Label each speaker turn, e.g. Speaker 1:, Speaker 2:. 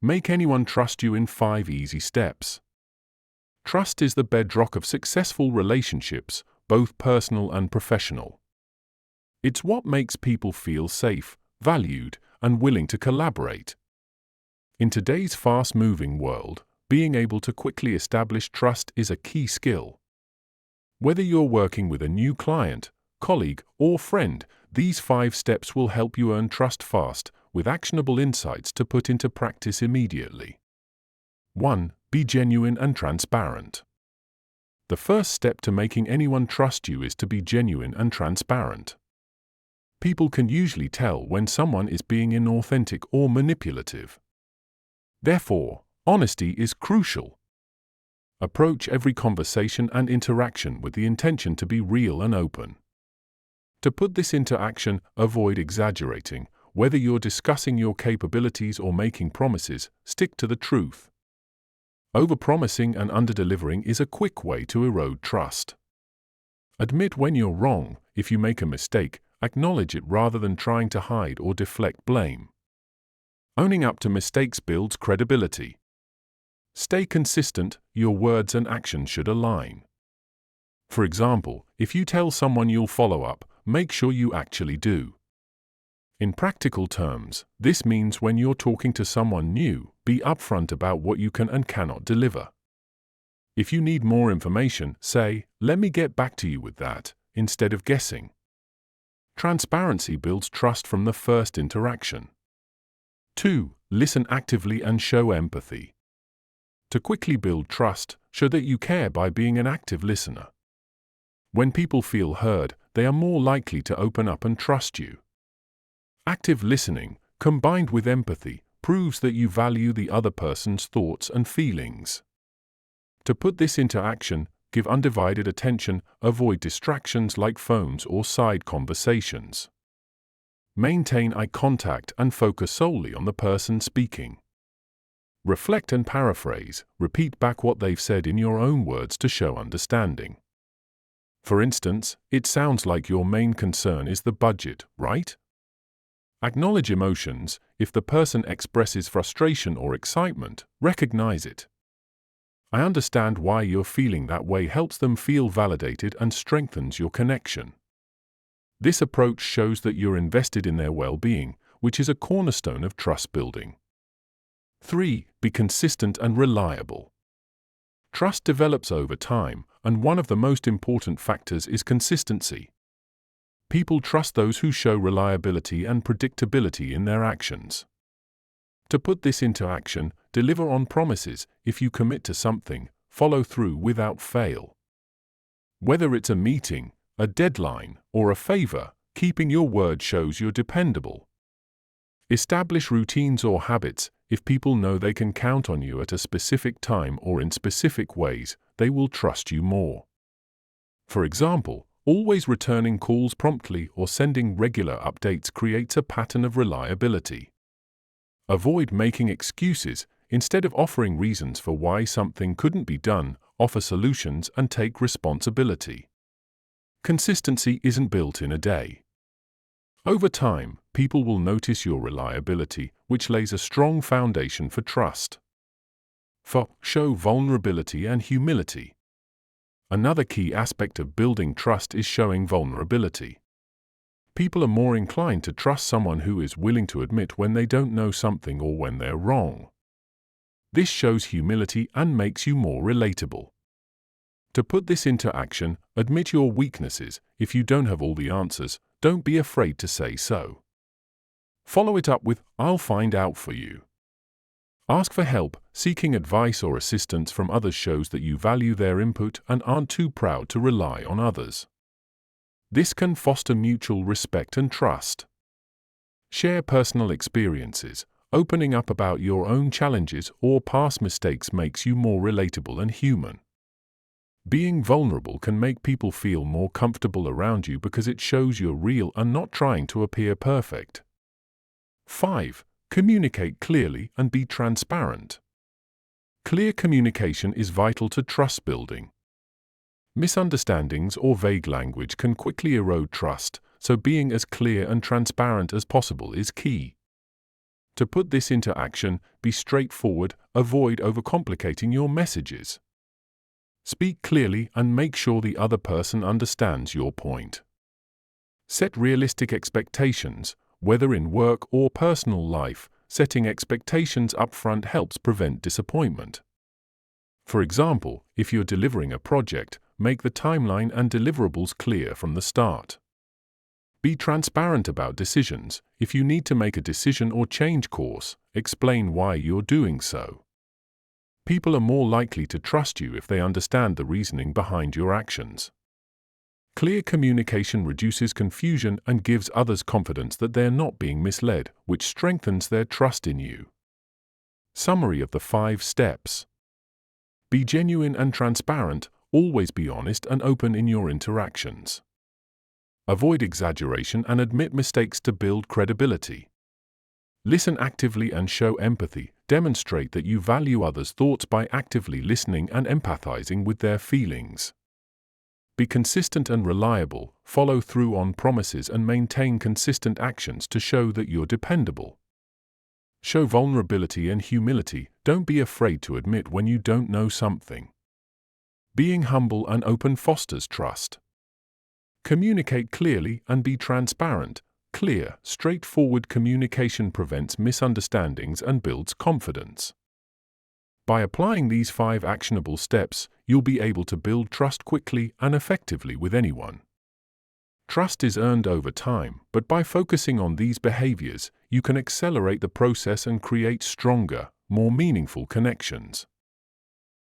Speaker 1: Make anyone trust you in 5 easy steps. Trust is the bedrock of successful relationships, both personal and professional. It's what makes people feel safe, valued, and willing to collaborate. In today's fast-moving world, being able to quickly establish trust is a key skill. Whether you're working with a new client, colleague, or friend, these 5 steps will help you earn trust fast, with actionable insights to put into practice immediately. 1. Be genuine and transparent. The first step to making anyone trust you is to be genuine and transparent. People can usually tell when someone is being inauthentic or manipulative. Therefore, honesty is crucial. Approach every conversation and interaction with the intention to be real and open. To put this into action, avoid exaggerating. Whether you're discussing your capabilities or making promises, stick to the truth. Overpromising and underdelivering is a quick way to erode trust. Admit when you're wrong. If you make a mistake, acknowledge it rather than trying to hide or deflect blame. Owning up to mistakes builds credibility. Stay consistent. Your words and actions should align. For example, if you tell someone you'll follow up, make sure you actually do. In practical terms, this means when you're talking to someone new, be upfront about what you can and cannot deliver. If you need more information, say, "Let me get back to you with that," instead of guessing. Transparency builds trust from the first interaction. 2. Listen actively and show empathy. To quickly build trust, show that you care by being an active listener. When people feel heard, they are more likely to open up and trust you. Active listening, combined with empathy, proves that you value the other person's thoughts and feelings. To put this into action, give undivided attention, avoid distractions like phones or side conversations. Maintain eye contact and focus solely on the person speaking. Reflect and paraphrase, repeat back what they've said in your own words to show understanding. For instance, "It sounds like your main concern is the budget, right?" Acknowledge emotions. If the person expresses frustration or excitement, recognize it. "I understand why you're feeling that way" helps them feel validated and strengthens your connection. This approach shows that you're invested in their well-being, which is a cornerstone of trust building. 3. Be consistent and reliable. Trust develops over time, and one of the most important factors is consistency. People trust those who show reliability and predictability in their actions. To put this into action, deliver on promises. If you commit to something, follow through without fail. Whether it's a meeting, a deadline, or a favor, keeping your word shows you're dependable. Establish routines or habits. If people know they can count on you at a specific time or in specific ways, they will trust you more. For example, always returning calls promptly or sending regular updates creates a pattern of reliability. Avoid making excuses. Instead of offering reasons for why something couldn't be done, offer solutions and take responsibility. Consistency isn't built in a day. Over time, people will notice your reliability, which lays a strong foundation for trust. 4. Show vulnerability and humility. Another key aspect of building trust is showing vulnerability. People are more inclined to trust someone who is willing to admit when they don't know something or when they're wrong. This shows humility and makes you more relatable. To put this into action, admit your weaknesses. If you don't have all the answers, don't be afraid to say so. Follow it up with, "I'll find out for you." Ask for help. Seeking advice or assistance from others shows that you value their input and aren't too proud to rely on others. This can foster mutual respect and trust. Share personal experiences. Opening up about your own challenges or past mistakes makes you more relatable and human. Being vulnerable can make people feel more comfortable around you because it shows you're real and not trying to appear perfect. 5. Communicate clearly and be transparent. Clear communication is vital to trust building. Misunderstandings or vague language can quickly erode trust, so being as clear and transparent as possible is key. To put this into action, be straightforward, avoid overcomplicating your messages. Speak clearly and make sure the other person understands your point. Set realistic expectations, whether in work or personal life. Setting expectations upfront helps prevent disappointment. For example, if you're delivering a project, make the timeline and deliverables clear from the start. Be transparent about decisions. If you need to make a decision or change course, explain why you're doing so. People are more likely to trust you if they understand the reasoning behind your actions. Clear communication reduces confusion and gives others confidence that they're not being misled, which strengthens their trust in you. Summary of the 5 steps. Be genuine and transparent. Always be honest and open in your interactions. Avoid exaggeration and admit mistakes to build credibility. Listen actively and show empathy. Demonstrate that you value others' thoughts by actively listening and empathizing with their feelings. Be consistent and reliable. Follow through on promises and maintain consistent actions to show that you're dependable. Show vulnerability and humility. Don't be afraid to admit when you don't know something. Being humble and open fosters trust. Communicate clearly and be transparent. Clear, straightforward communication prevents misunderstandings and builds confidence. By applying these 5 actionable steps, you'll be able to build trust quickly and effectively with anyone. Trust is earned over time, but by focusing on these behaviors, you can accelerate the process and create stronger, more meaningful connections.